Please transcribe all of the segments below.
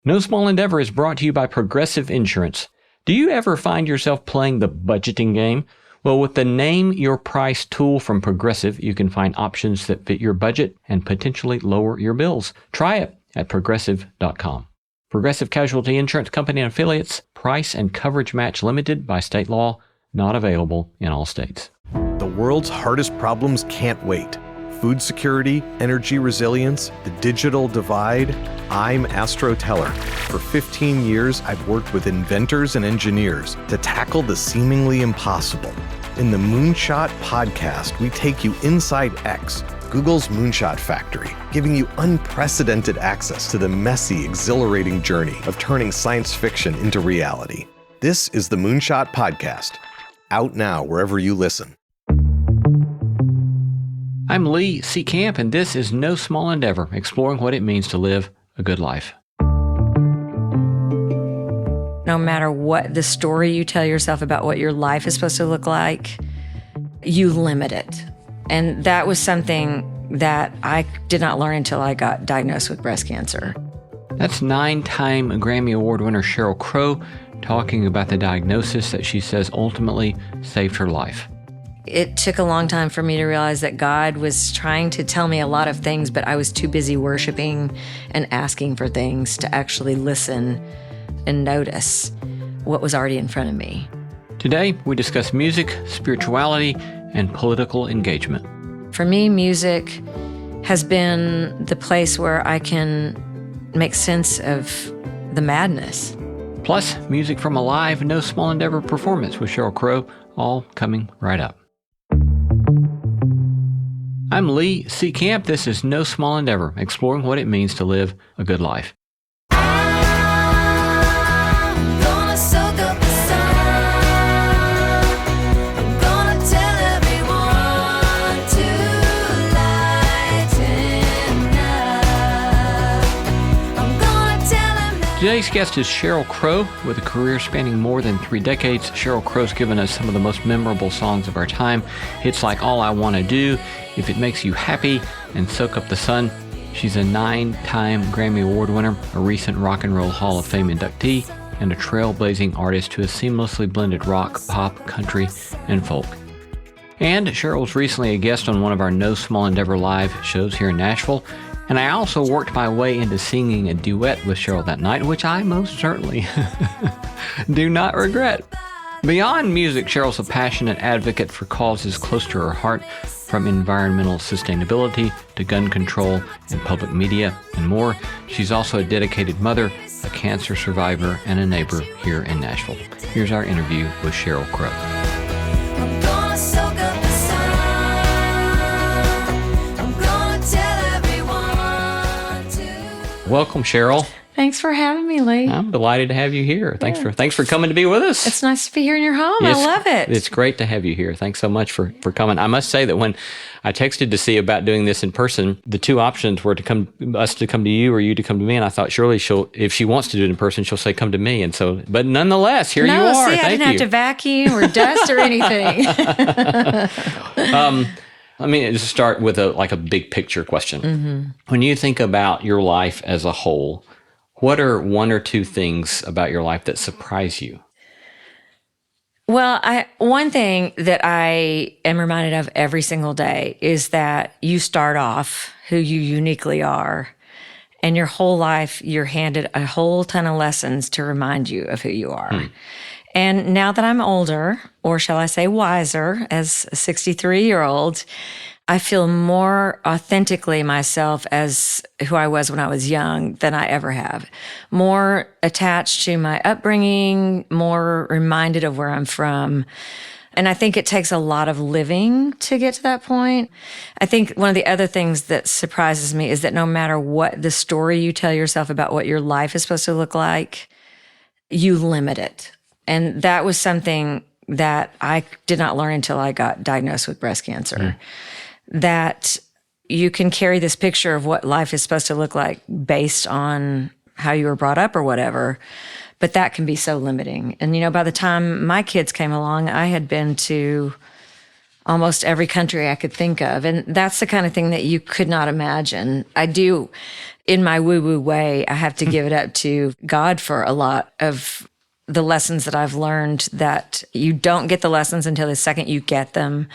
No Small Endeavor is brought to you by Progressive Insurance. Do you ever find yourself playing the budgeting game? Well, with the Name Your Price tool from Progressive, you can find options that fit your budget and potentially lower your bills. Try it at progressive.com. Progressive Casualty Insurance Company and Affiliates. Price and coverage match limited by state law. Not available in all states. The world's hardest problems can't wait. Food security, energy resilience, the digital divide. I'm Astro Teller. For 15 years, I've worked with inventors and engineers to tackle the seemingly impossible. In the Moonshot podcast, we take you inside X, Google's Moonshot Factory, giving you unprecedented access to the messy, exhilarating journey of turning science fiction into reality. This is the Moonshot Podcast, out now wherever you listen. I'm Lee C. Camp, and this is No Small Endeavor, exploring what it means to live a good life. No matter what the story you tell yourself about what your life is supposed to look like, you limit it. And that was something that I did not learn until I got diagnosed with breast cancer. That's 9-time Grammy Award winner Sheryl Crow talking about the diagnosis that she says ultimately saved her life. It took a long time for me to realize that God was trying to tell me a lot of things, but I was too busy worshiping and asking for things to actually listen and notice what was already in front of me. Today, we discuss music, spirituality, and political engagement. For me, music has been the place where I can make sense of the madness. Plus, music from a live No Small Endeavor performance with Sheryl Crow, all coming right up. I'm Lee C. Camp. This is No Small Endeavor, exploring what it means to live a good life. Today's guest is Sheryl Crow. With a career spanning more than 3 decades, Sheryl Crow's given us some of the most memorable songs of our time. Hits like All I Wanna Do, If It Makes You Happy, and Soak Up the Sun. She's a 9-time Grammy Award winner, a recent Rock and Roll Hall of Fame inductee, and a trailblazing artist who has seamlessly blended rock, pop, country, and folk. And Sheryl was recently a guest on one of our No Small Endeavor live shows here in Nashville. And I also worked my way into singing a duet with Sheryl that night, which I most certainly do not regret. Beyond music, Sheryl's a passionate advocate for causes close to her heart, from environmental sustainability to gun control and public media and more. She's also a dedicated mother, a cancer survivor, and a neighbor here in Nashville. Here's our interview with Sheryl Crow. Welcome, Sheryl. Thanks for having me, Lee. I'm delighted to have you here. Thanks for coming to be with us. It's nice to be here in your home. I love it. It's great to have you here. Thanks so much for coming. I must say that when I texted to see about doing this in person, the two options were us to come to you or you to come to me. And I thought, surely if she wants to do it in person, she'll say, come to me. And so, but nonetheless, here you are. I didn't have to vacuum or dust or anything. Let me just start with a big picture question. Mm-hmm. When you think about your life as a whole, what are 1 or 2 things about your life that surprise you? Well, one thing that I am reminded of every single day is that you start off who you uniquely are, and your whole life you're handed a whole ton of lessons to remind you of who you are. And now that I'm older, or shall I say wiser, as a 63-year-old, I feel more authentically myself as who I was when I was young than I ever have. More attached to my upbringing, more reminded of where I'm from. And I think it takes a lot of living to get to that point. I think one of the other things that surprises me is that no matter what the story you tell yourself about what your life is supposed to look like, you limit it. And that was something that I did not learn until I got diagnosed with breast cancer. That you can carry this picture of what life is supposed to look like based on how you were brought up or whatever, but that can be so limiting. And, by the time my kids came along, I had been to almost every country I could think of. And that's the kind of thing that you could not imagine. I do, in my woo-woo way, I have to give it up to God for a lot of the lessons that I've learned, that you don't get the lessons until the second you get them.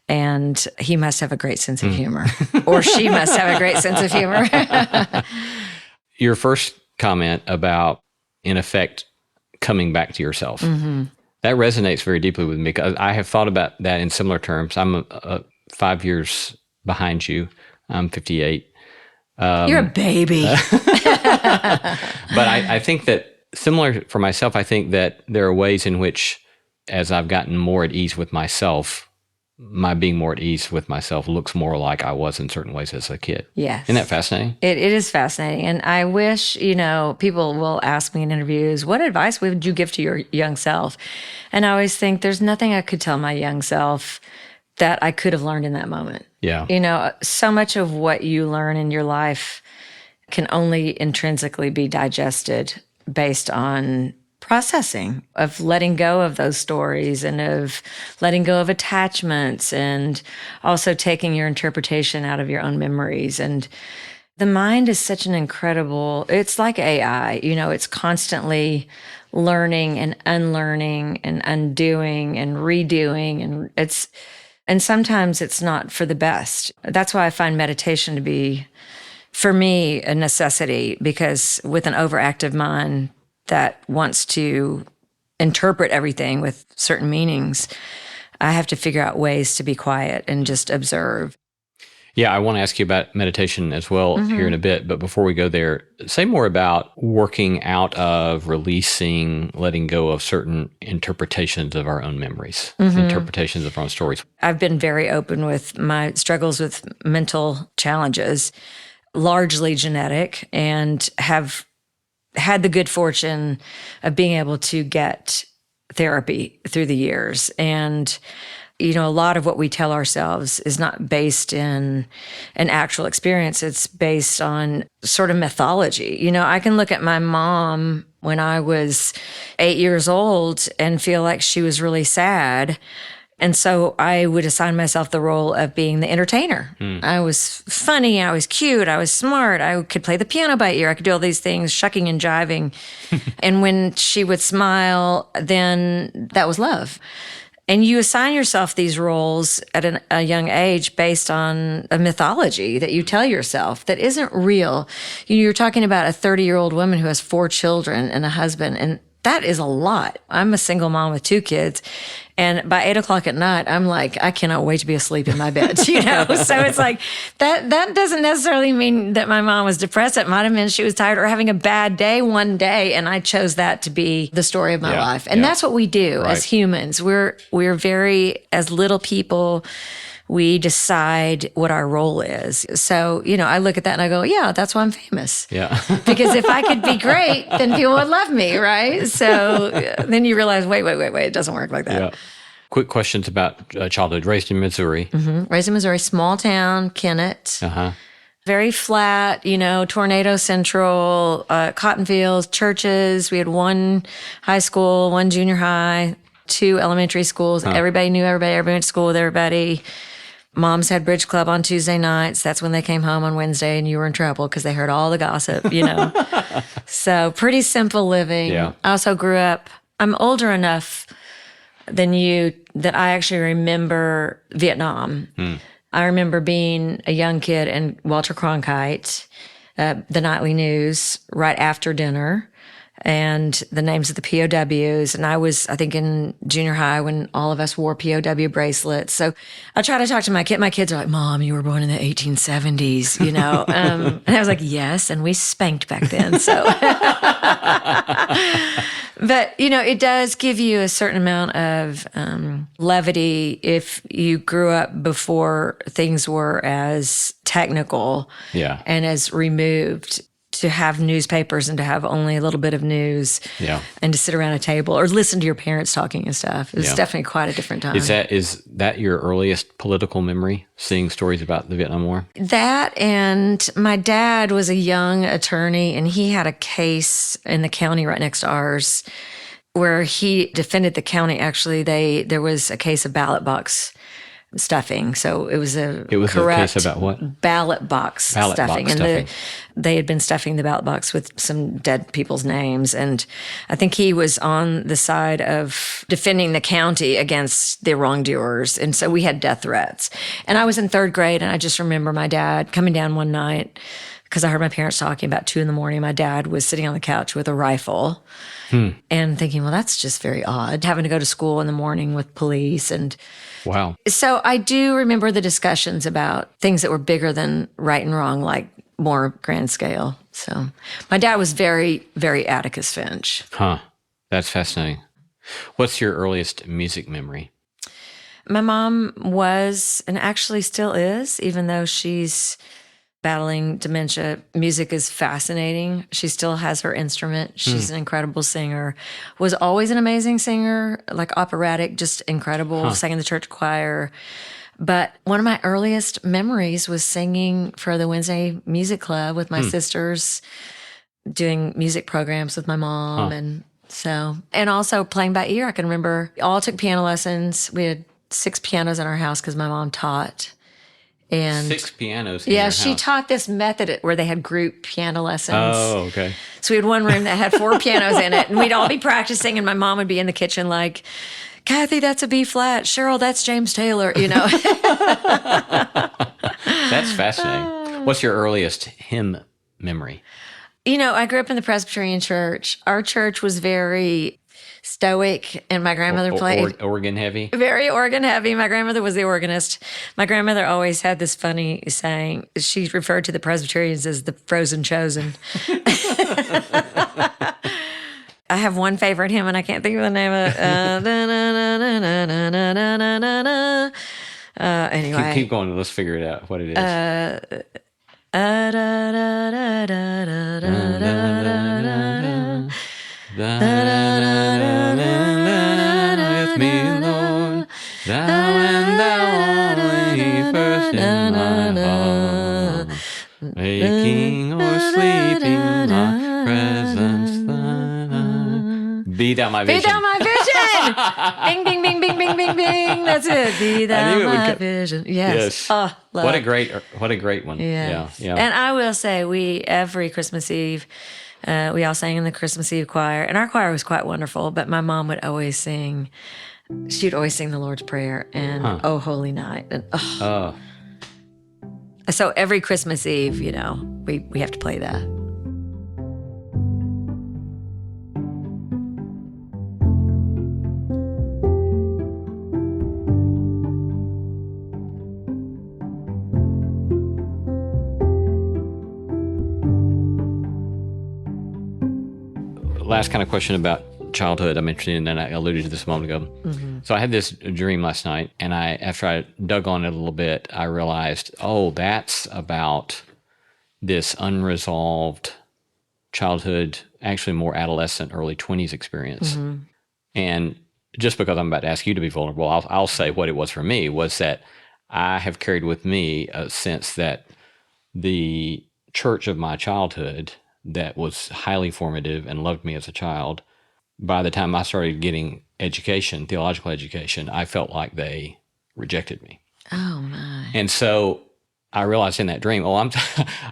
And he must have a great sense of humor, or she must have a great sense of humor. Your first comment about, in effect, coming back to yourself. That resonates very deeply with me, because I have thought about that in similar terms. I'm 5 years behind you. I'm 58. You're a baby. But I think that, similar for myself, I think that there are ways in which, as I've gotten more at ease with myself, my being more at ease with myself looks more like I was in certain ways as a kid. Yes. Isn't that fascinating? It is fascinating. And I wish, people will ask me in interviews, what advice would you give to your young self? And I always think there's nothing I could tell my young self that I could have learned in that moment. Yeah. So much of what you learn in your life can only intrinsically be digested based on processing, of letting go of those stories and of letting go of attachments, and also taking your interpretation out of your own memories. And the mind is such an incredible, it's like AI, it's constantly learning and unlearning and undoing and redoing. And sometimes it's not for the best. That's why I find meditation to be, for me, a necessity, because with an overactive mind that wants to interpret everything with certain meanings, I have to figure out ways to be quiet and just observe. Yeah, I want to ask you about meditation as well here in a bit. But before we go there, say more about working out of, releasing, letting go of certain interpretations of our own memories, interpretations of our own stories. I've been very open with my struggles with mental challenges, largely genetic, and have had the good fortune of being able to get therapy through the years. And, a lot of what we tell ourselves is not based in an actual experience. It's based on sort of mythology. I can look at my mom when I was 8 years old and feel like she was really sad. And so I would assign myself the role of being the entertainer. I was funny, I was cute, I was smart, I could play the piano by ear, I could do all these things, shucking and jiving. And when she would smile, then that was love. And you assign yourself these roles at a young age based on a mythology that you tell yourself that isn't real. You're talking about a 30-year-old woman who has 4 children and a husband, and that is a lot. I'm a single mom with 2 kids. And by 8 o'clock at night, I'm like, I cannot wait to be asleep in my bed, So it's like, that doesn't necessarily mean that my mom was depressed. It might have meant she was tired or having a bad day one day. And I chose that to be the story of my life. And that's what we do as humans. We're very, as little people, we decide what our role is. So, I look at that and I go, yeah, that's why I'm famous. Yeah. Because if I could be great, then people would love me, right? So then you realize, wait, it doesn't work like that. Yeah. Quick questions about childhood. Raised in Missouri. Raised in Missouri, small town, Kennett. Very flat, tornado central, cotton fields, churches. We had 1 high school, 1 junior high, 2 elementary schools. Everybody knew everybody. Everybody went to school with everybody. Moms had bridge club on Tuesday nights. That's when they came home on Wednesday and you were in trouble because they heard all the gossip, So pretty simple living. Yeah. I also grew up, I'm older enough than you that I actually remember Vietnam. I remember being a young kid in Walter Cronkite, the nightly news right after dinner, and the names of the POWs. And I was, I think, in junior high when all of us wore POW bracelets. So I try to talk to my kid. My kids are like, Mom, you were born in the 1870s, and I was like, yes, and we spanked back then. So, but, it does give you a certain amount of levity if you grew up before things were as technical and as removed. To have newspapers and to have only a little bit of news and to sit around a table or listen to your parents talking and stuff. It was definitely quite a different time. Is that your earliest political memory, seeing stories about the Vietnam War? That, and my dad was a young attorney and he had a case in the county right next to ours where he defended the county. Actually, there was a case of ballot box stuffing. So it was a correct case about what? Ballot box stuffing. Stuffing. They had been stuffing the ballot box with some dead people's names. And I think he was on the side of defending the county against the wrongdoers. And so we had death threats. And I was in third grade, and I just remember my dad coming down one night because I heard my parents talking about 2 a.m. My dad was sitting on the couch with a rifle and thinking, well, that's just very odd, having to go to school in the morning with police. And wow. So I do remember the discussions about things that were bigger than right and wrong, like more grand scale. So my dad was very, very Atticus Finch. Huh. That's fascinating. What's your earliest music memory? My mom was, and actually still is, even though she's battling dementia, music is fascinating. She still has her instrument. She's an incredible singer. Was always an amazing singer, like operatic, just incredible. Sang in the church choir. But one of my earliest memories was singing for the Wednesday Music Club with my sisters, doing music programs with my mom. And also playing by ear. I can remember all took piano lessons. We had 6 pianos in our house because my mom taught. And 6 pianos in your house. She taught this method where they had group piano lessons. Oh, okay. So we had one room that had 4 pianos in it, and we'd all be practicing, and my mom would be in the kitchen like, Kathy, that's a B flat. Cheryl, that's James Taylor, That's fascinating. What's your earliest hymn memory? I grew up in the Presbyterian church. Our church was very stoic, and my grandmother played organ heavy. Very organ heavy. My grandmother was the organist. My grandmother always had this funny saying. She referred to the Presbyterians as the frozen chosen. I have one favorite hymn, and I can't think of the name of it. Anyway, keep going. Let's figure it out. What it is. With me, Lord, thou and thou only first in my heart, waking or sleeping, my presence thine. Be thou my vision. Be thou my vision. Bing, bing, bing, bing, bing, bing, bing. That's it. Be thou my vision. Yes. Oh, what a great one. Yes. Yeah. And I will say, every Christmas Eve, we all sang in the Christmas Eve choir, and our choir was quite wonderful, but my mom would always sing, she'd always sing the Lord's Prayer and Oh Holy Night. And So every Christmas Eve, we have to play that. Last kind of question about childhood I'm interested in, and I alluded to this a moment ago. Mm-hmm. So I had this dream last night, and after I dug on it a little bit, I realized, that's about this unresolved childhood, actually more adolescent, early 20s experience. Mm-hmm. And just because I'm about to ask you to be vulnerable, I'll say what it was for me was that I have carried with me a sense that the church of my childhood that was highly formative and loved me as a child, by the time I started getting education, theological education, I felt like they rejected me. Oh, my. And so I realized in that dream,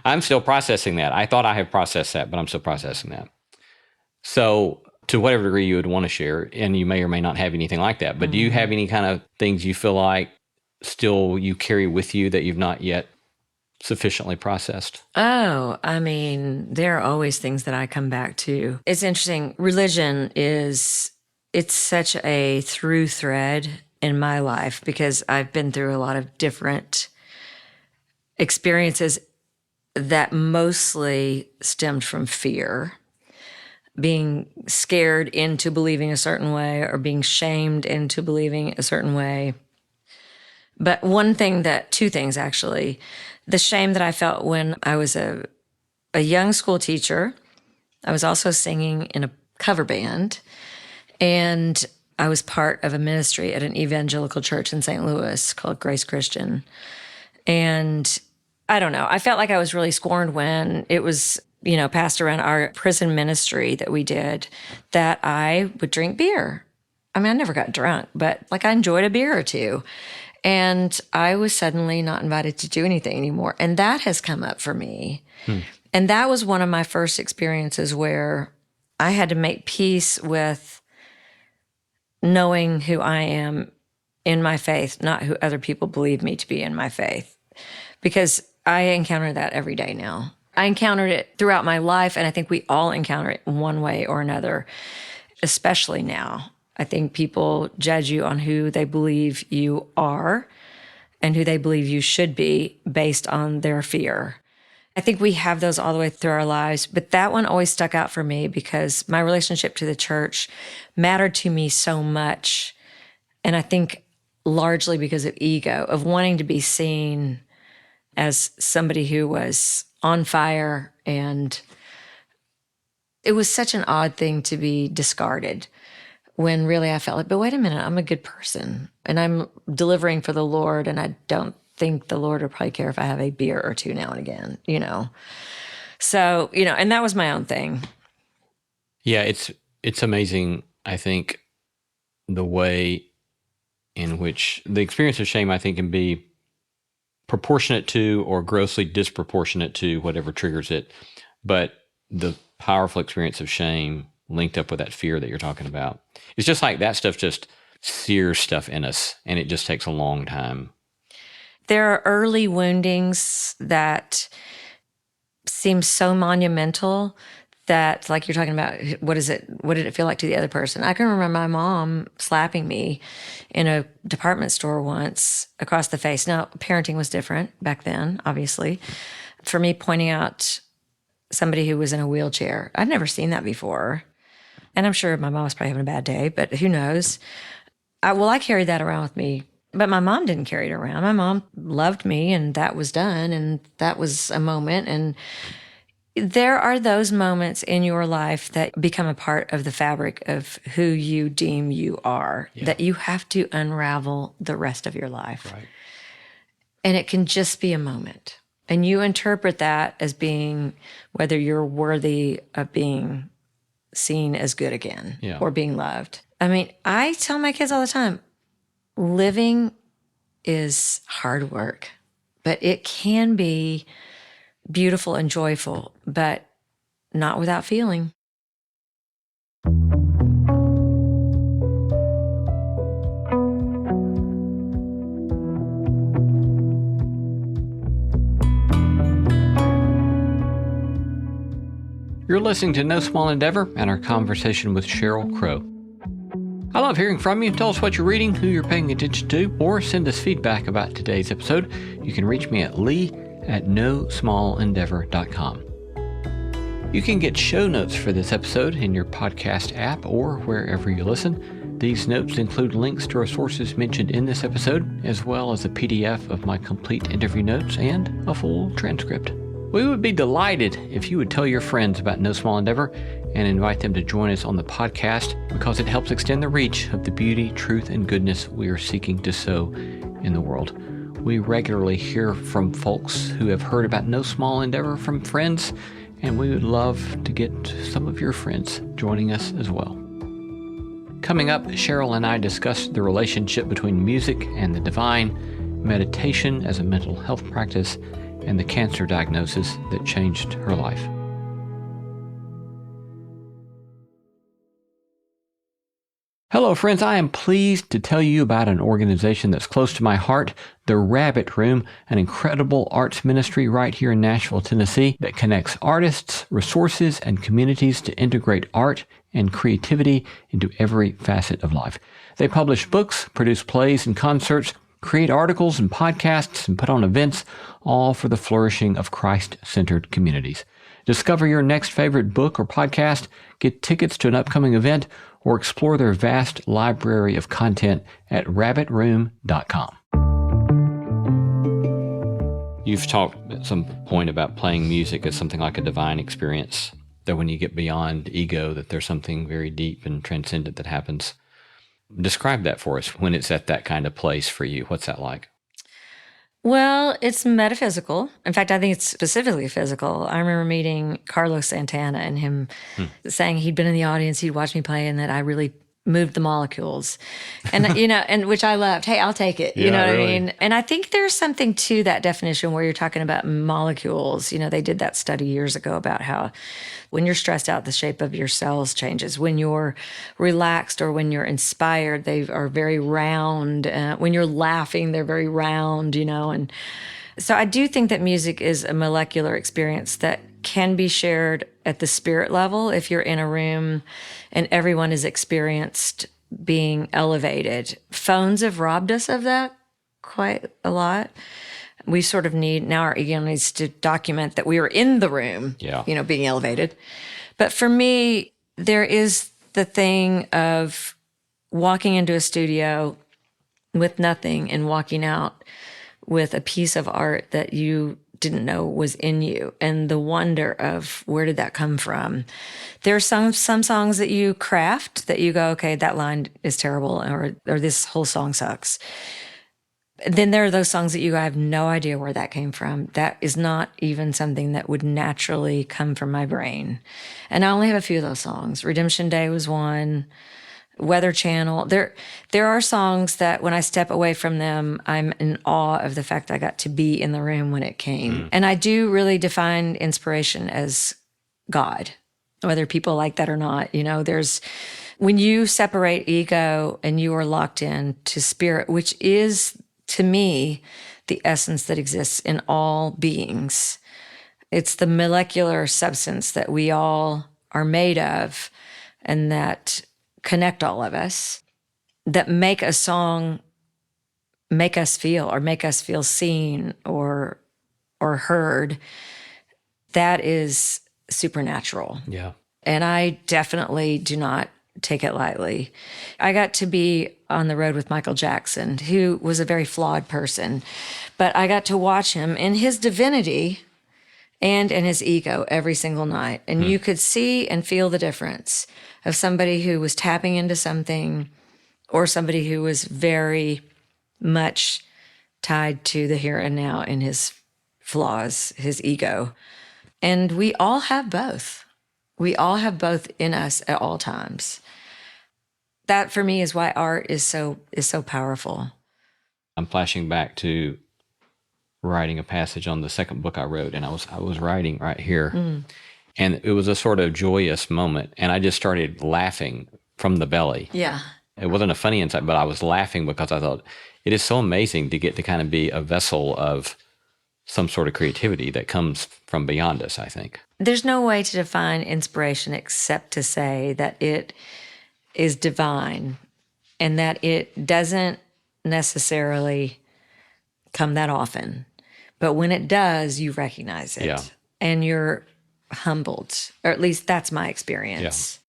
I'm still processing that. I thought I had processed that, but I'm still processing that. So to whatever degree you would want to share, and you may or may not have anything like that, but do you have any kind of things you feel like still you carry with you that you've not yet sufficiently processed? Oh, there are always things that I come back to. It's interesting. Religion it's such a through thread in my life because I've been through a lot of different experiences that mostly stemmed from fear, being scared into believing a certain way or being shamed into believing a certain way. But two things actually. The shame that I felt when I was a young school teacher. I was also singing in a cover band, and I was part of a ministry at an evangelical church in St. Louis called Grace Christian. And I don't know, I felt like I was really scorned when it was, passed around our prison ministry that we did that I would drink beer. I never got drunk, but I enjoyed a beer or two. And I was suddenly not invited to do anything anymore. And that has come up for me. And that was one of my first experiences where I had to make peace with knowing who I am in my faith, not who other people believe me to be in my faith. Because I encounter that every day now. I encountered it throughout my life, and I think we all encounter it one way or another, especially now. I think people judge you on who they believe you are and who they believe you should be based on their fear. I think we have those all the way through our lives, but that one always stuck out for me because my relationship to the church mattered to me so much. And I think largely because of ego, of wanting to be seen as somebody who was on fire. And it was such an odd thing to be discarded when really I felt like, but wait a minute, I'm a good person and I'm delivering for the Lord. And I don't think the Lord would probably care if I have a beer or two now and again, you know? So, you know, and that was my own thing. Yeah, it's amazing, I think, the way in which the experience of shame, I think, can be proportionate to or grossly disproportionate to whatever triggers it. But the powerful experience of shame linked up with that fear that you're talking about, it's just like that stuff just sears stuff in us, and it just takes a long time. There are early woundings that seem so monumental that, like you're talking about, what is it? What did it feel like to the other person? I can remember my mom slapping me in a department store once across the face. Now, parenting was different back then, obviously. For me, pointing out somebody who was in a wheelchair, I'd never seen that before. And I'm sure my mom was probably having a bad day, but who knows? I carried that around with me. But my mom didn't carry it around. My mom loved me, and that was done, and that was a moment. And there are those moments in your life that become a part of the fabric of who you deem you are, that you have to unravel the rest of your life. Right. And it can just be a moment. And you interpret that as being whether you're worthy of being seen as good again or being loved. I mean, I tell my kids all the time, living is hard work, but it can be beautiful and joyful, but not without feeling. You're listening to No Small Endeavor and our conversation with Sheryl Crow. I love hearing from you. Tell us what you're reading, who you're paying attention to, or send us feedback about today's episode. You can reach me at lee@nosmallendeavor.com. You can get show notes for this episode in your podcast app or wherever you listen. These notes include links to our sources mentioned in this episode, as well as a PDF of my complete interview notes and a full transcript. We would be delighted if you would tell your friends about No Small Endeavor and invite them to join us on the podcast, because it helps extend the reach of the beauty, truth, and goodness we are seeking to sow in the world. We regularly hear from folks who have heard about No Small Endeavor from friends, and we would love to get some of your friends joining us as well. Coming up, Sheryl and I discuss the relationship between music and the divine, meditation as a mental health practice, and the cancer diagnosis that changed her life. Hello, friends. I am pleased to tell you about an organization that's close to my heart, the Rabbit Room, an incredible arts ministry right here in Nashville, Tennessee, that connects artists, resources, and communities to integrate art and creativity into every facet of life. They publish books, produce plays and concerts, create articles and podcasts, and put on events, all for the flourishing of Christ-centered communities. Discover your next favorite book or podcast, get tickets to an upcoming event, or explore their vast library of content at rabbitroom.com. You've talked at some point about playing music as something like a divine experience, that when you get beyond ego, that there's something very deep and transcendent that happens. Describe that for us when it's at that kind of place for you. What's that like? Well, it's metaphysical. In fact, I think it's specifically physical. I remember meeting Carlos Santana and him saying he'd been in the audience, he'd watched me play, and that I really moved the molecules. And, and which I loved. Hey, I'll take it. You know what I mean? And I think there's something to that definition where you're talking about molecules. They did that study years ago about how when you're stressed out, the shape of your cells changes. When you're relaxed or when you're inspired, they are very round. When you're laughing, they're very round, and so I do think that music is a molecular experience that can be shared at the spirit level if you're in a room and everyone is experienced being elevated. Phones have robbed us of that quite a lot. We sort of need, now our ego needs to document that we were in the room, being elevated. But for me, there is the thing of walking into a studio with nothing and walking out with a piece of art that you didn't know was in you, and the wonder of where did that come from. There are some songs that you craft that you go, okay, that line is terrible, or this whole song sucks. Then there are those songs that you go, I have no idea where that came from. That is not even something that would naturally come from my brain. And I only have a few of those songs. Redemption Day was one. Weather Channel. There are songs that when I step away from them, I'm in awe of the fact that I got to be in the room when it came. And I do really define inspiration as God, whether people like that or not. There's when you separate ego and you are locked in to spirit, which is to me the essence that exists in all beings. It's the molecular substance that we all are made of, and that connect all of us, that make a song make us feel seen or heard. That is supernatural. Yeah. And I definitely do not take it lightly. I got to be on the road with Michael Jackson, who was a very flawed person, but I got to watch him in his divinity and in his ego every single night. And you could see and feel the difference of somebody who was tapping into something or somebody who was very much tied to the here and now in his flaws, his ego. And we all have both. We all have both in us at all times. That for me is why art is so powerful. I'm flashing back to writing a passage on the second book I wrote, and I was writing right here. And it was a sort of joyous moment, and I just started laughing from the belly. Yeah. It wasn't a funny insight, but I was laughing because I thought it is so amazing to get to kind of be a vessel of some sort of creativity that comes from beyond us, I think. There's no way to define inspiration except to say that it is divine and that it doesn't necessarily come that often. But when it does, you recognize it. Yeah. And you're humbled, or at least that's my experience.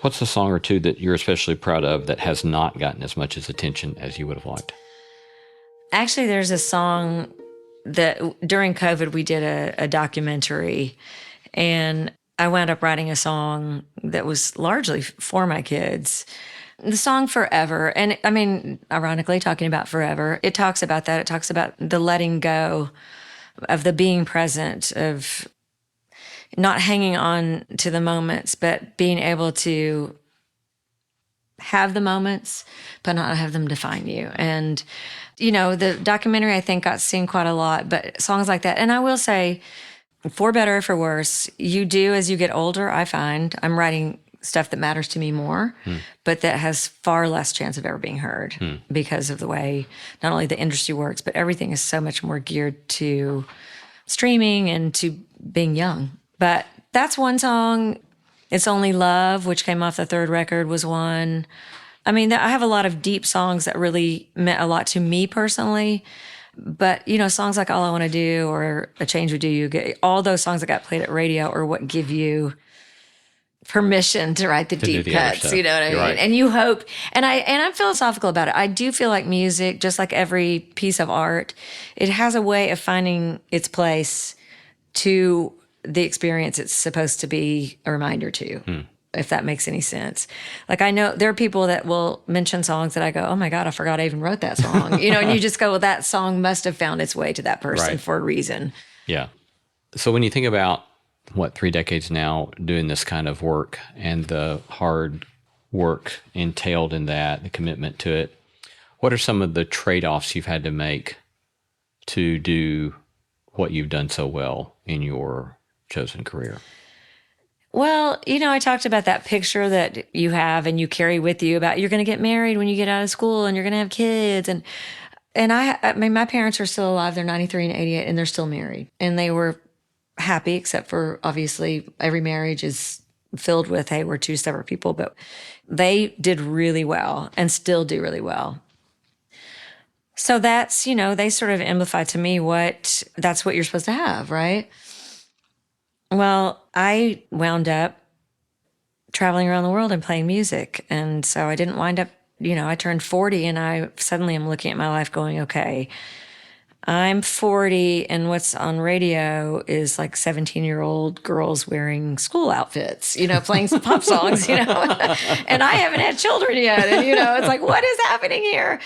What's a song or two that you're especially proud of that has not gotten as much as attention as you would have liked? Actually, there's a song that during COVID we did a documentary, and I wound up writing a song that was largely for my kids. The song Forever, and I mean, ironically, talking about forever, it talks about that. It talks about the letting go of the being present, of not hanging on to the moments, but being able to have the moments, but not have them define you. And, the documentary, I think, got seen quite a lot, but songs like that. And I will say, for better or for worse, you do as you get older, I find. I'm writing stuff that matters to me more, but that has far less chance of ever being heard because of the way not only the industry works, but everything is so much more geared to streaming and to being young. But that's one song. It's Only Love, which came off the third record, was one. I mean, I have a lot of deep songs that really meant a lot to me personally. But, songs like All I Want to Do or A Change Would Do You, all those songs that got played at radio are what give you permission to write the deep cuts, you know what I mean? Right. And you hope, and I'm philosophical about it. I do feel like music, just like every piece of art, it has a way of finding its place to the experience it's supposed to be a reminder to, if that makes any sense. Like, I know there are people that will mention songs that I go, oh my God, I forgot I even wrote that song. And you just go, well, that song must have found its way to that person for a reason. Yeah. So when you think about 3 decades now doing this kind of work and the hard work entailed in that, the commitment to it, what are some of the trade-offs you've had to make to do what you've done so well in your chosen career? Well, I talked about that picture that you have and you carry with you about you're going to get married when you get out of school and you're going to have kids. And I mean, my parents are still alive. They're 93 and 88 and they're still married. And they were happy, except for obviously every marriage is filled with, hey, we're two separate people. But they did really well and still do really well. So that's, they sort of amplify to me that's what you're supposed to have, right? Well, I wound up traveling around the world and playing music. And so I didn't wind up, I turned 40 and I suddenly am looking at my life going, okay, I'm 40 and what's on radio is like 17-year-old girls wearing school outfits, playing some pop songs, and I haven't had children yet. And, it's like, what is happening here?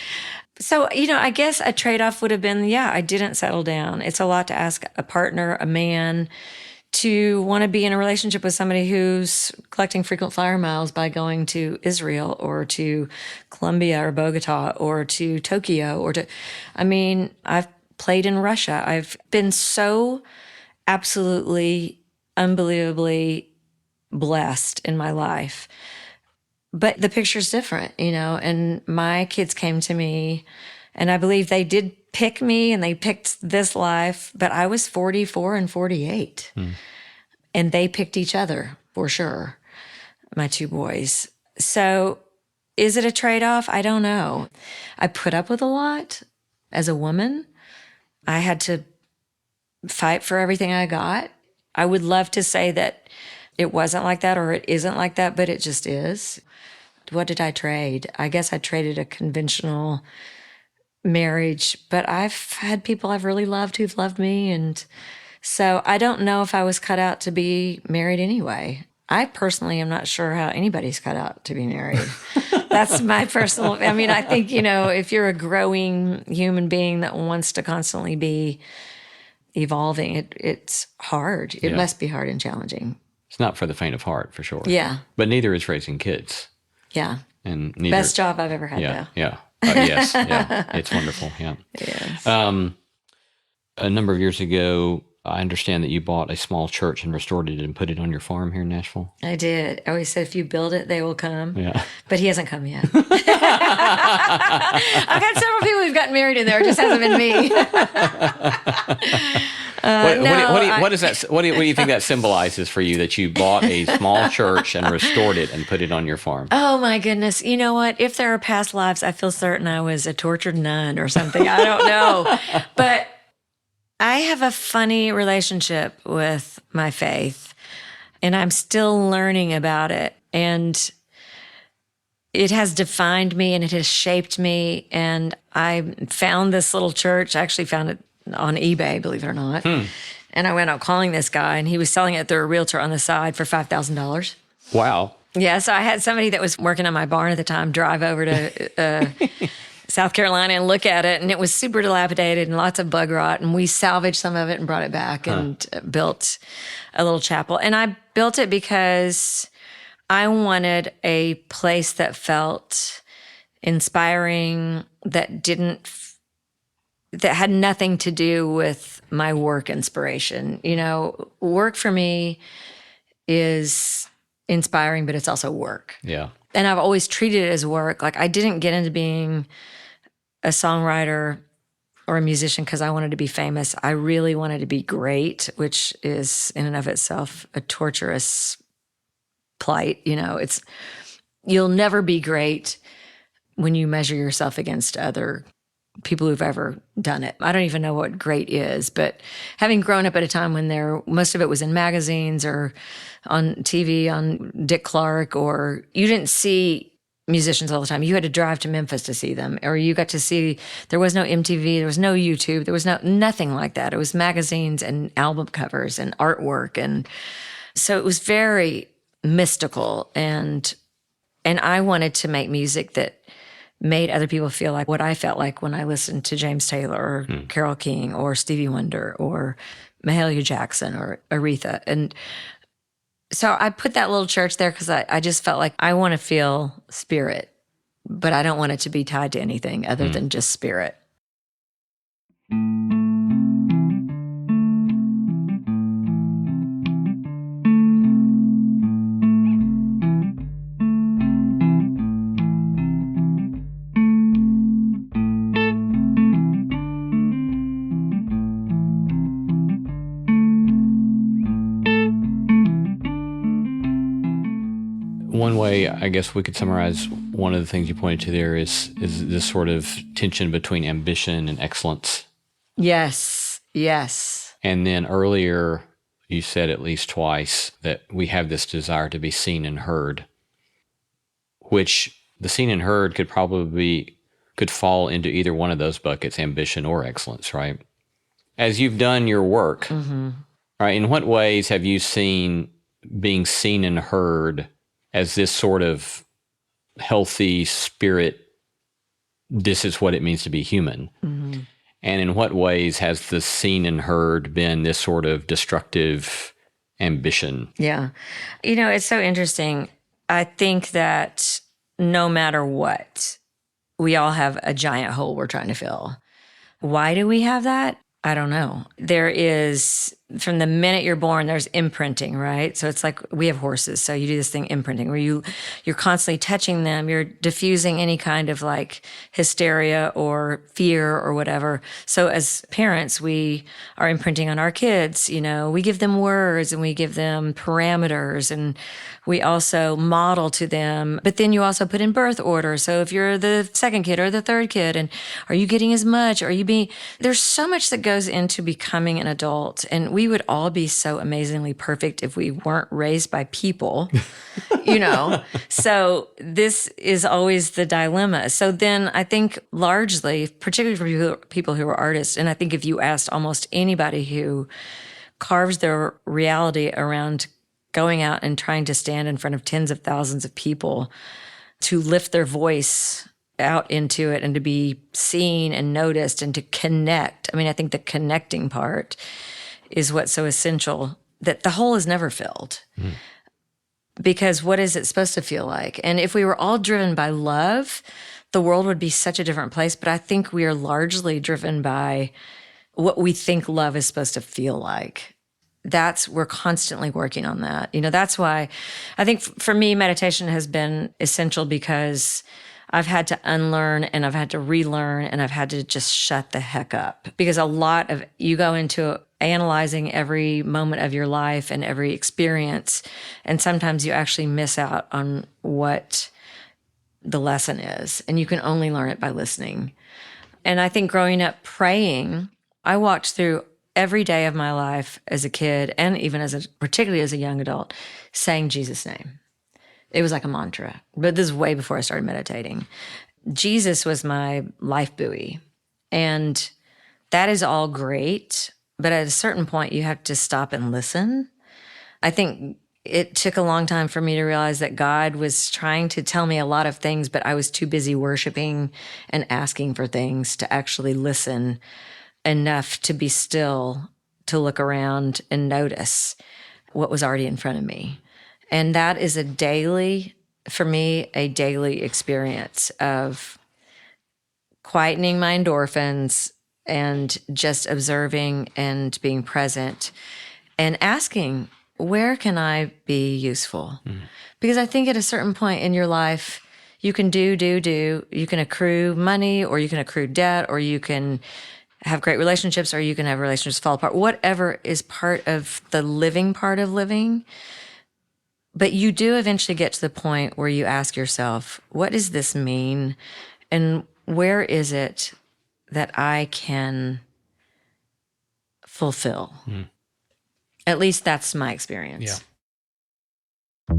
So, I guess a trade-off would have been, I didn't settle down. It's a lot to ask a partner, a man, to want to be in a relationship with somebody who's collecting frequent flyer miles by going to Israel or to Colombia or Bogota or to Tokyo I've played in Russia. I've been so absolutely, unbelievably blessed in my life. But the picture's different, and my kids came to me and I believe they did pick me and they picked this life, but I was 44 and 48 and they picked each other for sure, my two boys. So is it a trade-off? I don't know. I put up with a lot as a woman. I had to fight for everything I got. I would love to say that it wasn't like that or it isn't like that, but it just is. What did I trade? I guess I traded a conventional marriage, but I've had people I've really loved who've loved me. And so I don't know if I was cut out to be married anyway. I personally am not sure how anybody's cut out to be married. That's my personal, I think, if you're a growing human being that wants to constantly be evolving, it's hard. It must be hard and challenging. It's not for the faint of heart, for sure. Yeah. But neither is raising kids. Yeah. And neither, best job I've ever had, though. Yeah. Yes. Yeah. It's wonderful. Yeah. Yes. A number of years ago, I understand that you bought a small church and restored it and put it on your farm here in Nashville. I did. I always said, if you build it, they will come. Yeah. But he hasn't come yet. I've had several people who've gotten married in there. It just hasn't been me. What do you think that symbolizes for you, that you bought a small church and restored it and put it on your farm? Oh my goodness. You know what? If there are past lives, I feel certain I was a tortured nun or something. I don't know. But I have a funny relationship with my faith, and I'm still learning about it. And it has defined me and it has shaped me. And I found this little church. I actually found it on eBay, believe it or not. And I went out calling this guy, and he was selling it through a realtor on the side for $5,000. Wow. Yeah, so I had somebody that was working on my barn at the time drive over to South Carolina and look at it, and it was super dilapidated and lots of bug rot, and we salvaged some of it and brought it back and built a little chapel. And I built it because I wanted a place that felt inspiring, that had nothing to do with my work inspiration. Work for me is inspiring, but it's also work. Yeah. And I've always treated it as work. Like, I didn't get into being a songwriter or a musician because I wanted to be famous. I really wanted to be great, which is in and of itself a torturous plight. You'll never be great when you measure yourself against other people who've ever done it. I don't even know what great is, but having grown up at a time when most of it was in magazines or on TV, on Dick Clark, or you didn't see musicians all the time. You had to drive to Memphis to see them, or you got to see, there was no MTV, there was no YouTube, there was nothing like that. It was magazines and album covers and artwork. And so it was very mystical. And I wanted to make music that made other people feel like what I felt like when I listened to James Taylor or Carole King or Stevie Wonder or Mahalia Jackson or Aretha. And so I put that little church there because I just felt like I want to feel spirit, but I don't want it to be tied to anything other than just spirit. One way I guess we could summarize one of the things you pointed to there is this sort of tension between ambition and excellence. Yes, yes. And then earlier you said at least twice that we have this desire to be seen and heard, which the seen and heard could fall into either one of those buckets, ambition or excellence, right? As you've done your work, right, in what ways have you seen being seen and heard as this sort of healthy spirit, this is what it means to be human? And in what ways has the seen and heard been this sort of destructive ambition? Yeah. It's so interesting. I think that no matter what, we all have a giant hole we're trying to fill. Why do we have that? I don't know. There is, from the minute you're born, there's imprinting, right? So it's like we have horses. So you do this thing, imprinting, where you're constantly touching them. You're diffusing any kind of like hysteria or fear or whatever. So as parents, we are imprinting on our kids. We give them words and we give them parameters, and we also model to them. But then you also put in birth order. So if you're the second kid or the third kid, and are you getting as much? There's so much that goes into becoming an adult. And we would all be so amazingly perfect if we weren't raised by people, So this is always the dilemma. So then I think largely, particularly for people who are artists, and I think if you asked almost anybody who carves their reality around going out and trying to stand in front of tens of thousands of people to lift their voice out into it and to be seen and noticed and to connect. I think the connecting part is what's so essential, that the hole is never filled. Because what is it supposed to feel like? And if we were all driven by love, the world would be such a different place. But I think we are largely driven by what we think love is supposed to feel like. We're constantly working on that. That's why I think for me, meditation has been essential, because I've had to unlearn and I've had to relearn and I've had to just shut the heck up. Because you go into analyzing every moment of your life and every experience, and sometimes you actually miss out on what the lesson is. And you can only learn it by listening. And I think growing up praying, I walked through every day of my life as a kid, and even particularly as a young adult, saying Jesus' name. It was like a mantra, but this is way before I started meditating. Jesus was my life buoy, and that is all great, but at a certain point you have to stop and listen. I think it took a long time for me to realize that God was trying to tell me a lot of things, but I was too busy worshiping and asking for things to actually listen enough to be still, to look around and notice what was already in front of me. And that is a daily experience of quietening my endorphins and just observing and being present and asking, where can I be useful? Because I think at a certain point in your life, you can do. You can accrue money, or you can accrue debt, or you can have great relationships, or you can have relationships fall apart, whatever is part of the living part of living. But you do eventually get to the point where you ask yourself, what does this mean? And where is it that I can fulfill? At least that's my experience. Yeah.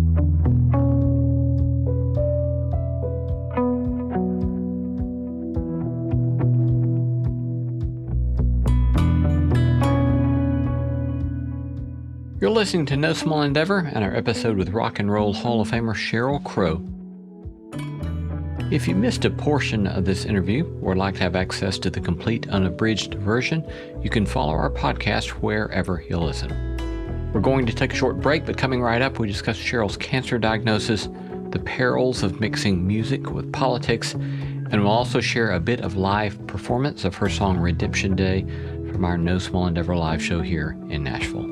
You're listening to No Small Endeavor and our episode with Rock and Roll Hall of Famer Sheryl Crow. If you missed a portion of this interview or would like to have access to the complete unabridged version, you can follow our podcast wherever you listen. We're going to take a short break, but coming right up, we discuss Sheryl's cancer diagnosis, the perils of mixing music with politics, and we'll also share a bit of live performance of her song Redemption Day from our No Small Endeavor live show here in Nashville.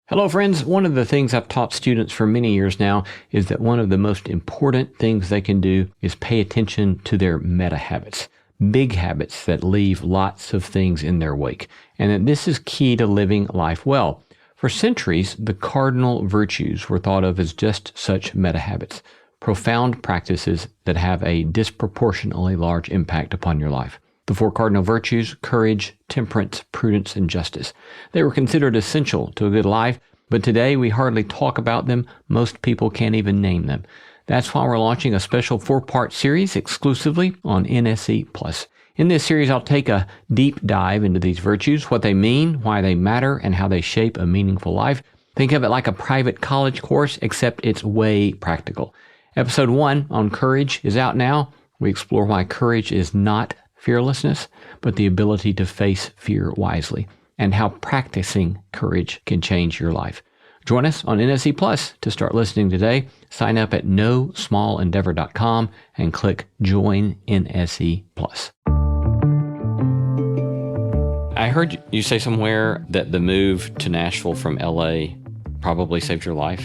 Hello, friends. One of the things I've taught students for many years now is that one of the most important things they can do is pay attention to their meta habits, big habits that leave lots of things in their wake, and that this is key to living life well. For centuries, the cardinal virtues were thought of as just such meta habits, profound practices that have a disproportionately large impact upon your life. The four cardinal virtues: courage, temperance, prudence, and justice. They were considered essential to a good life, but today we hardly talk about them. Most people can't even name them. That's why we're launching a special 4-part series exclusively on NSE+. In this series, I'll take a deep dive into these virtues, what they mean, why they matter, and how they shape a meaningful life. Think of it like a private college course, except it's way practical. Episode 1 on courage is out now. We explore why courage is not fearlessness, but the ability to face fear wisely, and how practicing courage can change your life. Join us on NSE Plus to start listening today. Sign up at nosmallendeavor.com and click Join NSE Plus. I heard you say somewhere that the move to Nashville from LA probably saved your life.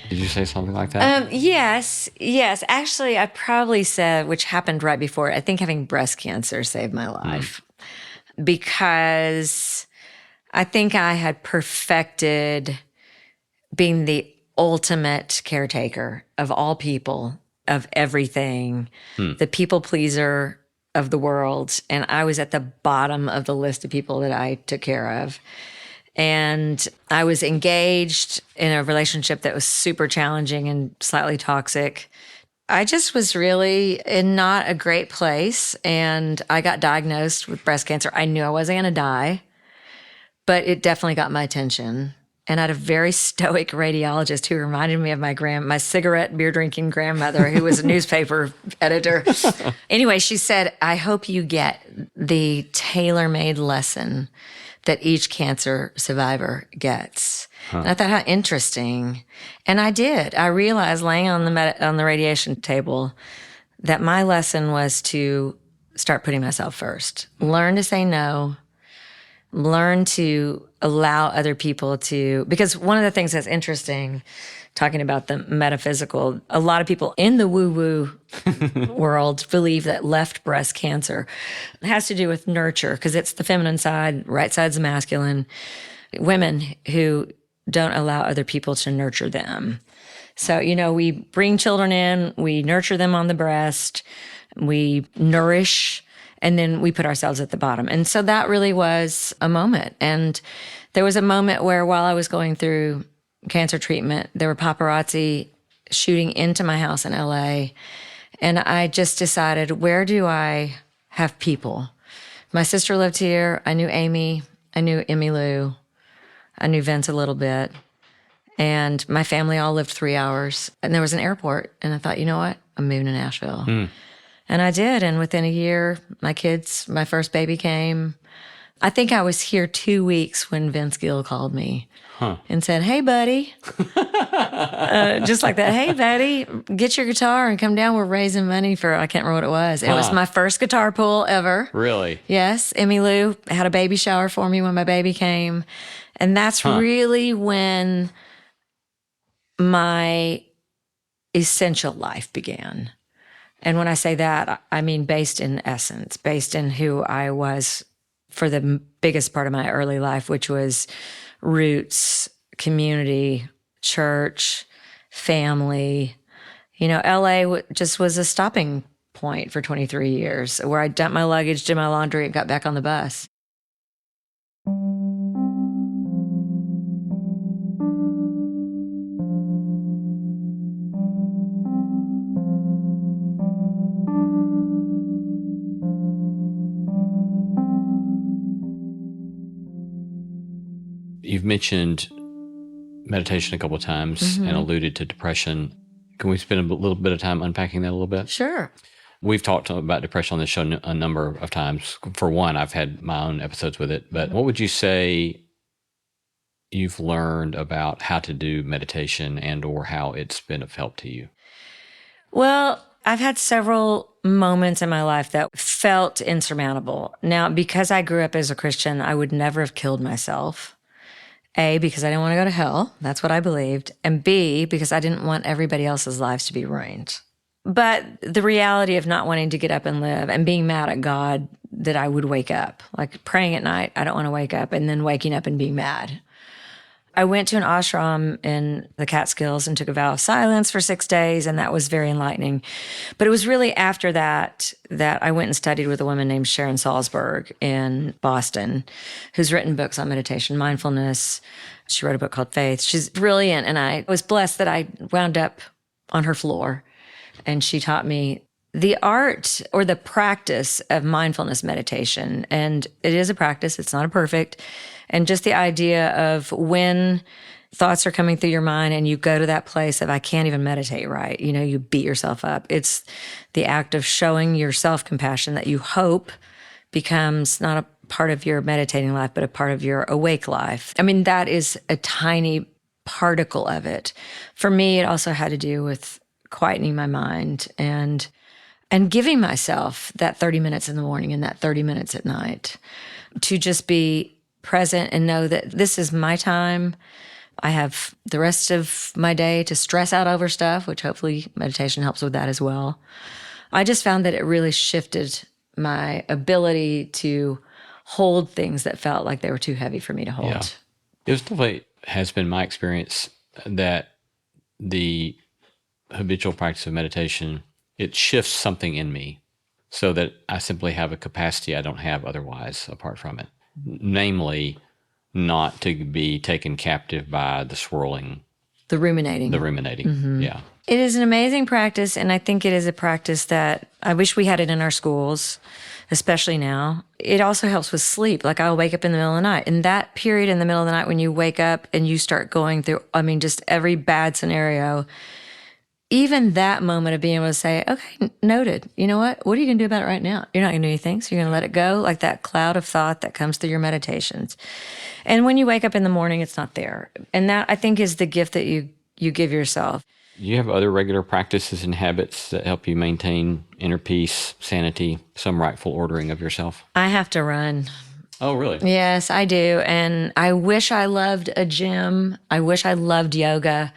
Did you say something like that? Yes. Actually, I probably said, which happened right before, I think having breast cancer saved my life. Because I think I had perfected being the ultimate caretaker of all people, of everything, the people pleaser of the world. And I was at the bottom of the list of people that I took care of. And I was engaged in a relationship that was super challenging and slightly toxic. I just was really in not a great place. And I got diagnosed with breast cancer. I knew I wasn't going to die, but it definitely got my attention. And I had a very stoic radiologist who reminded me of my cigarette, beer drinking grandmother, who was a newspaper editor. Anyway, she said, I hope you get the tailor-made lesson that each cancer survivor gets. And I thought, how interesting. And I did. I realized laying on the radiation table that my lesson was to start putting myself first. Learn to say no. Learn to allow other people to, because one of the things that's interesting, talking about the metaphysical, a lot of people in the woo-woo world believe that left breast cancer has to do with nurture, because it's the feminine side, right side's the masculine. Women who don't allow other people to nurture them. So, we bring children in, we nurture them on the breast, we nourish, and then we put ourselves at the bottom. And so that really was a moment. And there was a moment where while I was going through cancer treatment, there were paparazzi shooting into my house in LA. And I just decided, where do I have people? My sister lived here. I knew Amy. I knew Emmylou. I knew Vince a little bit. And my family all lived 3 hours. And there was an airport. And I thought, you know what? I'm moving to Nashville. And I did. And within a year, my first baby came. I think I was here 2 weeks when Vince Gill called me and said, hey, buddy. Just like that. Hey, buddy, get your guitar and come down. We're raising money for, I can't remember what it was. It was my first guitar pull ever. Really? Yes. Emmylou had a baby shower for me when my baby came. And that's really when my essential life began. And when I say that, I mean based in essence, based in who I was for the biggest part of my early life, which was roots, community, church, family. LA just was a stopping point for 23 years where I dumped my luggage, did my laundry, and got back on the bus. You've mentioned meditation a couple of times and alluded to depression. Can we spend a little bit of time unpacking that a little bit? Sure. We've talked about depression on this show a number of times. For one, I've had my own episodes with it. But what would you say you've learned about how to do meditation and or how it's been of help to you? Well, I've had several moments in my life that felt insurmountable. Now, because I grew up as a Christian, I would never have killed myself. A, because I didn't want to go to hell. That's what I believed. And B, because I didn't want everybody else's lives to be ruined. But the reality of not wanting to get up and live and being mad at God that I would wake up, like praying at night, I don't want to wake up, and then waking up and being mad. I went to an ashram in the Catskills and took a vow of silence for 6 days, and that was very enlightening. But it was really after that that I went and studied with a woman named Sharon Salzberg in Boston, who's written books on meditation, mindfulness. She wrote a book called Faith. She's brilliant, and I was blessed that I wound up on her floor, and she taught me the art or the practice of mindfulness meditation. And it is a practice. It's not a perfect. And just the idea of when thoughts are coming through your mind and you go to that place of, I can't even meditate right. You know, you beat yourself up. It's the act of showing your self-compassion that you hope becomes not a part of your meditating life, but a part of your awake life. I mean, that is a tiny particle of it. For me, it also had to do with quietening my mind and giving myself that 30 minutes in the morning and that 30 minutes at night to just be present and know that this is my time. I have the rest of my day to stress out over stuff, which hopefully meditation helps with that as well. I just found that it really shifted my ability to hold things that felt like they were too heavy for me to hold. Yeah. It was definitely has been my experience that the habitual practice of meditation, it shifts something in me so that I simply have a capacity I don't have otherwise apart from it. Namely, not to be taken captive by the swirling. The ruminating. Yeah. It is an amazing practice, and I think it is a practice that I wish we had it in our schools, especially now. It also helps with sleep. Like I'll wake up in the middle of the night. In that period in the middle of the night when you wake up and you start going through, just every bad scenario, even that moment of being able to say, okay, noted. You know what? What are you going to do about it right now? You're not going to do anything, so you're going to let it go, like that cloud of thought that comes through your meditations. And when you wake up in the morning, it's not there. And that, I think, is the gift that you give yourself. You have other regular practices and habits that help you maintain inner peace, sanity, some rightful ordering of yourself? I have to run. Oh, really? Yes, I do. And I wish I loved a gym. I wish I loved yoga.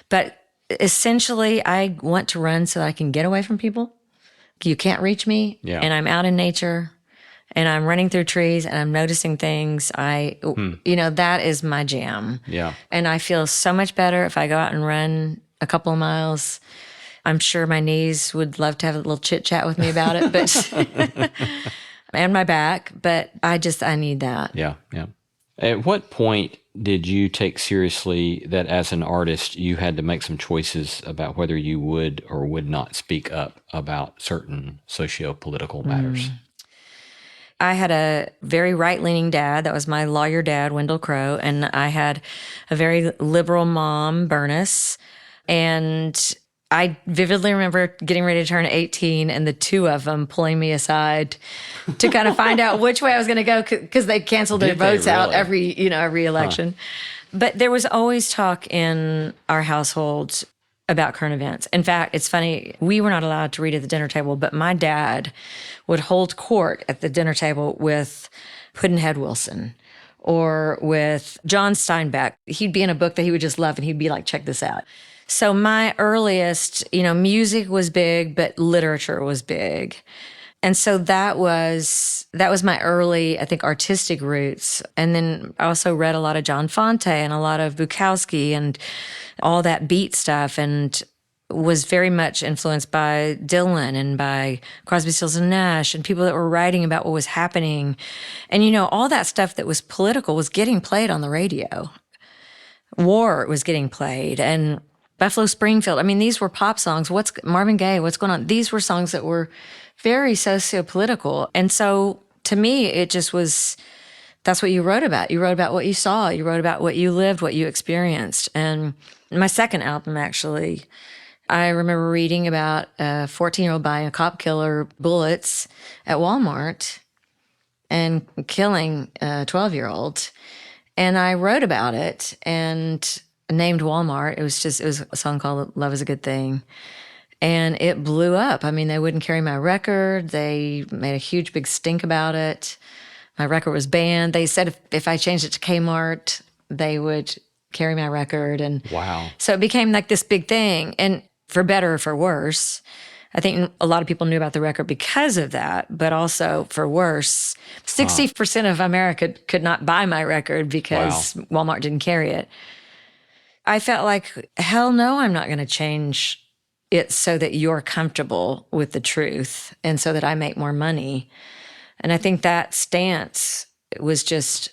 But essentially, I want to run so that I can get away from people. You can't reach me, and I'm out in nature, and I'm running through trees, and I'm noticing things. That is my jam. Yeah. And I feel so much better if I go out and run a couple of miles. I'm sure my knees would love to have a little chit chat with me about it, but and my back, but I need that. Yeah. At what point did you take seriously that as an artist, you had to make some choices about whether you would or would not speak up about certain socio-political matters? I had a very right-leaning dad. That was my lawyer dad, Wendell Crow. And I had a very liberal mom, Bernice. And I vividly remember getting ready to turn 18 and the two of them pulling me aside to kind of find out which way I was going to go because they canceled their votes out every election. But there was always talk in our household about current events. In fact, it's funny, we were not allowed to read at the dinner table, but my dad would hold court at the dinner table with Pudd'nhead Wilson or with John Steinbeck. He'd be in a book that he would just love and he'd be like, check this out. So my earliest, music was big, but literature was big. And so that was my early, I think, artistic roots. And then I also read a lot of John Fonte and a lot of Bukowski and all that beat stuff, and was very much influenced by Dylan and by Crosby, Stills and Nash and people that were writing about what was happening. And, all that stuff that was political was getting played on the radio. War was getting played, and Buffalo Springfield. These were pop songs. Marvin Gaye? What's going on? These were songs that were very socio-political. And so to me, it just was that's what you wrote about. You wrote about what you saw. You wrote about what you lived, what you experienced. And my second album, actually, I remember reading about a 14-year-old buying a cop killer bullets at Walmart and killing a 12-year-old. And I wrote about it and named Walmart. It was a song called Love Is a Good Thing. And it blew up. I mean, they wouldn't carry my record. They made a huge big stink about it. My record was banned. They said if I changed it to Kmart, they would carry my record. And Wow. so it became like this big thing. And for better or for worse, I think a lot of people knew about the record because of that, but also for worse, 60% of America could not buy my record because Walmart didn't carry it. I felt like, hell no, I'm not going to change it so that you're comfortable with the truth and so that I make more money. And I think that stance was just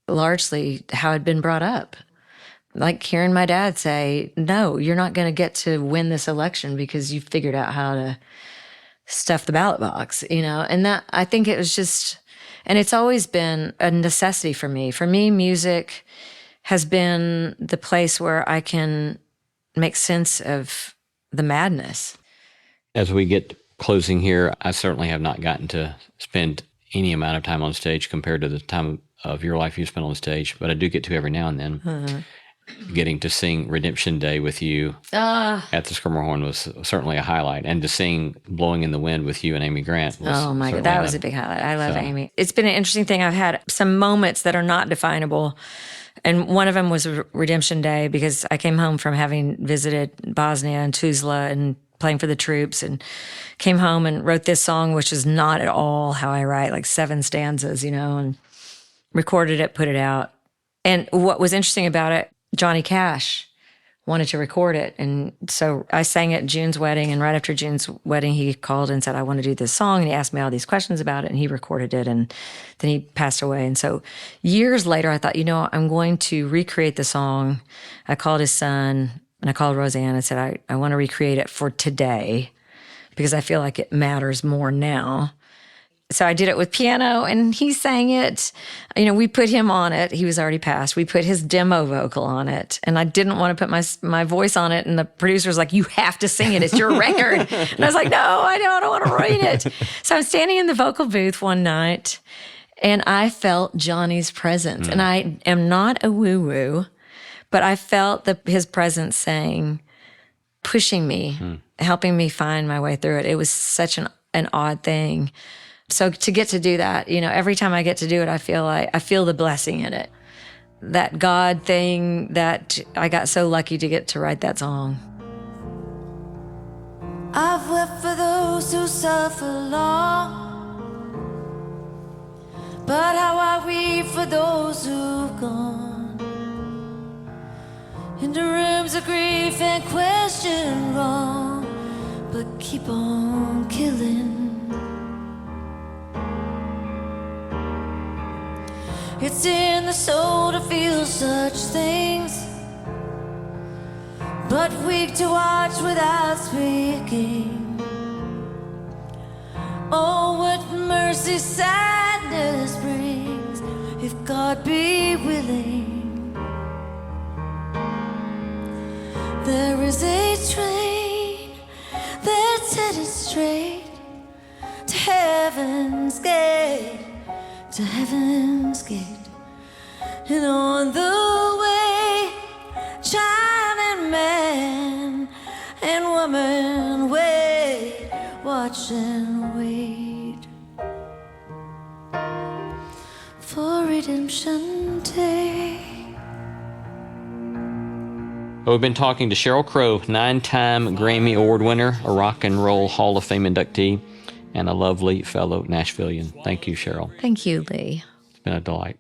largely how I'd been brought up. Like hearing my dad say, no, you're not going to get to win this election because you figured out how to stuff the ballot box, And that, I think it was just, and it's always been a necessity for me. For me, music has been the place where I can make sense of the madness. As we get closing here, I certainly have not gotten to spend any amount of time on stage compared to the time of your life you spent on stage, but I do get to every now and then. Getting to sing Redemption Day with you at the Schermerhorn was certainly a highlight. And to sing Blowing in the Wind with you and Amy Grant was oh my God, that was a big highlight. I love Amy. It's been an interesting thing. I've had some moments that are not definable. And one of them was Redemption Day because I came home from having visited Bosnia and Tuzla and playing for the troops and came home and wrote this song, which is not at all how I write, like 7 stanzas, and recorded it, put it out. And what was interesting about it, Johnny Cash wanted to record it. And so I sang at June's wedding. And right after June's wedding, he called and said, I want to do this song. And he asked me all these questions about it. And he recorded it. And then he passed away. And so years later, I thought, I'm going to recreate the song. I called his son and I called Roseanne and said, I want to recreate it for today because I feel like it matters more now. So I did it with piano and he sang it. We put him on it. He was already passed. We put his demo vocal on it. And I didn't want to put my voice on it. And the producer was like, you have to sing it. It's your record. And I was like, no, I don't want to write it. So I'm standing in the vocal booth one night and I felt Johnny's presence. And I am not a woo-woo, but I felt his presence saying, pushing me, helping me find my way through it. It was such an odd thing. So to get to do that, every time I get to do it, I feel the blessing in it. That God thing that I got so lucky to get to write that song. I've wept for those who suffer long, but how I weep for those who've gone into rooms of grief and question wrong, but keep on killing. It's in the soul to feel such things, but weak to watch without speaking. Oh, what mercy sadness brings, if God be willing. There is a train that's headed straight to heaven's gate, to heaven's gate. And on the way, child and man and woman wait, watch and wait for Redemption Day. Well, we've been talking to Sheryl Crow, 9-time Grammy Award winner, a Rock and Roll Hall of Fame inductee, and a lovely fellow Nashvilleian. Thank you, Sheryl. Thank you, Lee. It's been a delight.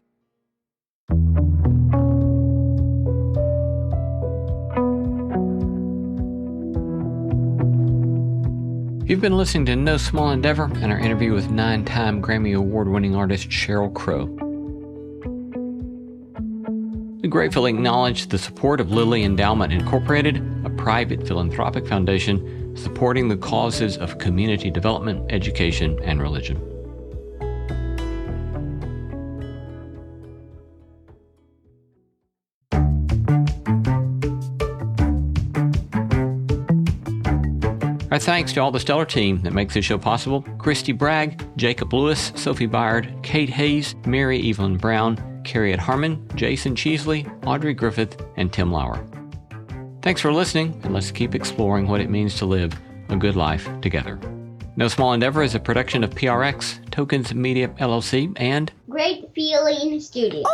You've been listening to No Small Endeavor and our interview with 9-time Grammy Award-winning artist Sheryl Crow. We gratefully acknowledge the support of Lilly Endowment Incorporated, a private philanthropic foundation supporting the causes of community development, education, and religion. Our thanks to all the stellar team that makes this show possible: Christy Bragg, Jacob Lewis, Sophie Byard, Kate Hayes, Mary Evelyn Brown, Carriette Harmon, Jason Cheesley, Audrey Griffith, and Tim Lauer. Thanks for listening, and let's keep exploring what it means to live a good life together. No Small Endeavor is a production of PRX, Tokens Media LLC, and Great Feeling Studios.